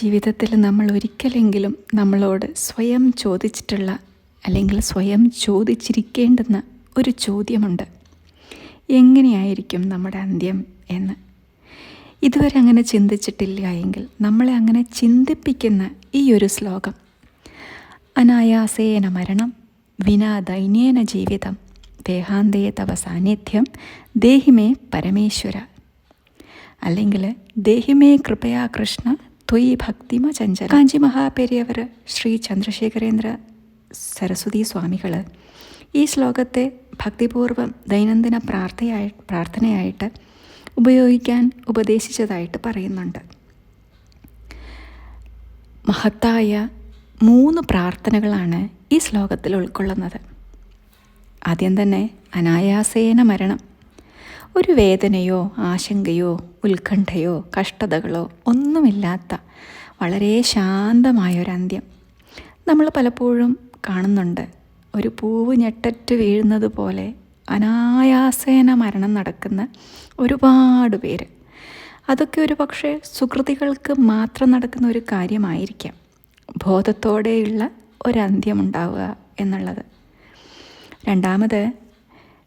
ജീവിതത്തിൽ നമ്മൾ ഒരിക്കലെങ്കിലും നമ്മളോട് സ്വയം ചോദിച്ചിട്ടുള്ള അല്ലെങ്കിൽ സ്വയം ചോദിച്ചിരിക്കേണ്ടുന്ന ഒരു ചോദ്യമുണ്ട്. എങ്ങനെയായിരിക്കും നമ്മുടെ അന്ത്യം എന്ന്. ഇതുവരെ അങ്ങനെ ചിന്തിച്ചിട്ടില്ല എങ്കിൽ നമ്മളെ അങ്ങനെ ചിന്തിപ്പിക്കുന്ന ഈ ഒരു ശ്ലോകം, അനായാസേന മരണം വിനാ ദൈന്യേന ജീവിതം ദേഹാന്തേ തവ സാന്നിധ്യം ദേഹിമേ പരമേശ്വര, അല്ലെങ്കിൽ ദേഹിമേ കൃപയാ കൃഷ്ണ ത്വയി ഭക്തിമ ചഞ്ചല. കാഞ്ചി മഹാപെരിയവർ ശ്രീ ചന്ദ്രശേഖരേന്ദ്ര സരസ്വതി സ്വാമികൾ ഈ ശ്ലോകത്തെ ഭക്തിപൂർവ്വം ദൈനംദിന പ്രാർത്ഥനയായിട്ട് ഉപയോഗിക്കാൻ ഉപദേശിച്ചതായിട്ട് പറയുന്നുണ്ട്. മഹത്തായ 3 പ്രാർത്ഥനകളാണ് ഈ ശ്ലോകത്തിൽ ഉൾക്കൊള്ളുന്നത്. ആദ്യം തന്നെ അനായാസേന മരണം. ഒരു വേദനയോ ആശങ്കയോ ഉത്കണ്ഠയോ കഷ്ടതകളോ ഒന്നുമില്ലാത്ത വളരെ ശാന്തമായൊരന്ത്യം നമ്മൾ പലപ്പോഴും കാണുന്നുണ്ട്. ഒരു പൂവ് ഞെട്ടറ്റ് വീഴുന്നത് പോലെ അനായാസേന മരണം നടക്കുന്ന ഒരുപാട് പേര്. അതൊക്കെ ഒരു പക്ഷേ സുകൃതികൾക്ക് മാത്രം നടക്കുന്ന ഒരു കാര്യമായിരിക്കാം, ബോധത്തോടെയുള്ള ഒരന്ത്യമുണ്ടാവുക എന്നുള്ളത്. രണ്ടാമത്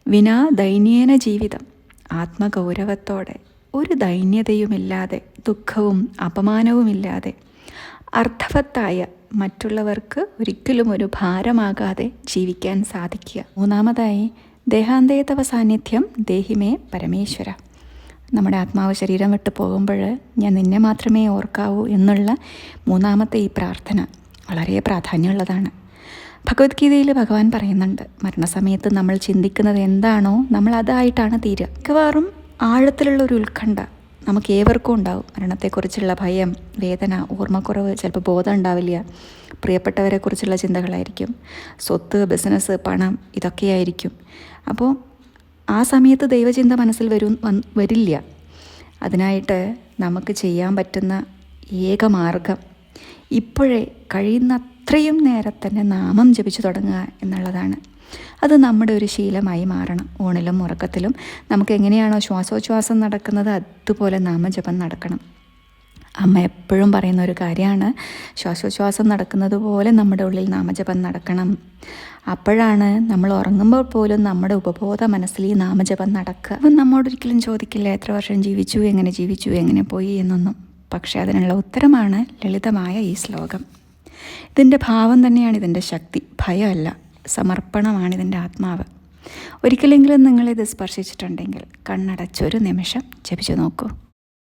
വിനാ ദൈന്യേന ജീവിതം. ആത്മഗൗരവത്തോടെ, ഒരു ദൈന്യതയുമില്ലാതെ, ദുഃഖവും അപമാനവുമില്ലാതെ, അർത്ഥവത്തായ, മറ്റുള്ളവർക്ക് ഒരിക്കലും ഒരു ഭാരമാകാതെ ജീവിക്കാൻ സാധിക്കുക. മൂന്നാമതായി ദേഹാന്തേ തവ സാന്നിധ്യം ദേഹിമേ പരമേശ്വര. നമ്മുടെ ആത്മാവ് ശരീരം വിട്ട് പോകുമ്പോൾ ഞാൻ നിന്നെ മാത്രമേ ഓർക്കാവൂ എന്നുള്ള മൂന്നാമത്തെ ഈ പ്രാർത്ഥന വളരെ പ്രാധാന്യമുള്ളതാണ്. ഭഗവത്ഗീതയിൽ ഭഗവാൻ പറയുന്നുണ്ട്, മരണസമയത്ത് നമ്മൾ ചിന്തിക്കുന്നത് എന്താണോ നമ്മൾ അതായിട്ടാണ് തീരുക. മിക്കവാറും ആഴത്തിലുള്ള ഒരു ഉത്കണ്ഠ നമുക്ക് ഏവർക്കും ഉണ്ടാവും. മരണത്തെക്കുറിച്ചുള്ള ഭയം, വേദന, ഓർമ്മക്കുറവ്, ചിലപ്പോൾ ബോധം ഉണ്ടാവില്ല. പ്രിയപ്പെട്ടവരെക്കുറിച്ചുള്ള ചിന്തകളായിരിക്കും. സ്വത്ത്, ബിസിനസ്, പണം, ഇതൊക്കെയായിരിക്കും. അപ്പോൾ ആ സമയത്ത് ദൈവചിന്ത മനസ്സിൽ വരില്ല. അതിനായിട്ട് നമുക്ക് ചെയ്യാൻ പറ്റുന്ന ഏക മാർഗം ഇപ്പോഴേ കഴിയുന്നത്രയും നേരം തന്നെ നാമം ജപിച്ചു തുടങ്ങുക എന്നുള്ളതാണ്. അത് നമ്മുടെ ഒരു ശീലമായി മാറണം. ഊണിലും ഉറക്കത്തിലും നമുക്ക് എങ്ങനെയാണോ ശ്വാസോച്ഛ്വാസം നടക്കുന്നത് അതുപോലെ നാമജപം നടക്കണം. അമ്മ എപ്പോഴും പറയുന്ന ഒരു കാര്യമാണ്, ശ്വാസോച്ഛ്വാസം നടക്കുന്നത് പോലെ നമ്മുടെ ഉള്ളിൽ നാമജപം നടക്കണം. അപ്പോഴാണ് നമ്മൾ ഉറങ്ങുമ്പോൾ പോലും നമ്മുടെ ഉപബോധ മനസ്സിൽ ഈ നാമജപം നടക്കുക. അപ്പം നമ്മോടൊരിക്കലും ചോദിക്കില്ല എത്ര വർഷം ജീവിച്ചു, എങ്ങനെ പോയി എന്നൊന്നും. പക്ഷേ അതിനുള്ള ഉത്തരമാണ് ലളിതമായ ഈ ശ്ലോകം. ഇതിൻ്റെ ഭാവം തന്നെയാണ് ഇതിൻ്റെ ശക്തി. ഭയമല്ല, സമർപ്പണമാണ് ഇതിൻ്റെ ആത്മാവ്. ഒരിക്കലെങ്കിലും നിങ്ങളിത് സ്പർശിച്ചിട്ടുണ്ടെങ്കിൽ കണ്ണടച്ചൊരു നിമിഷം ജപിച്ചു നോക്കൂ.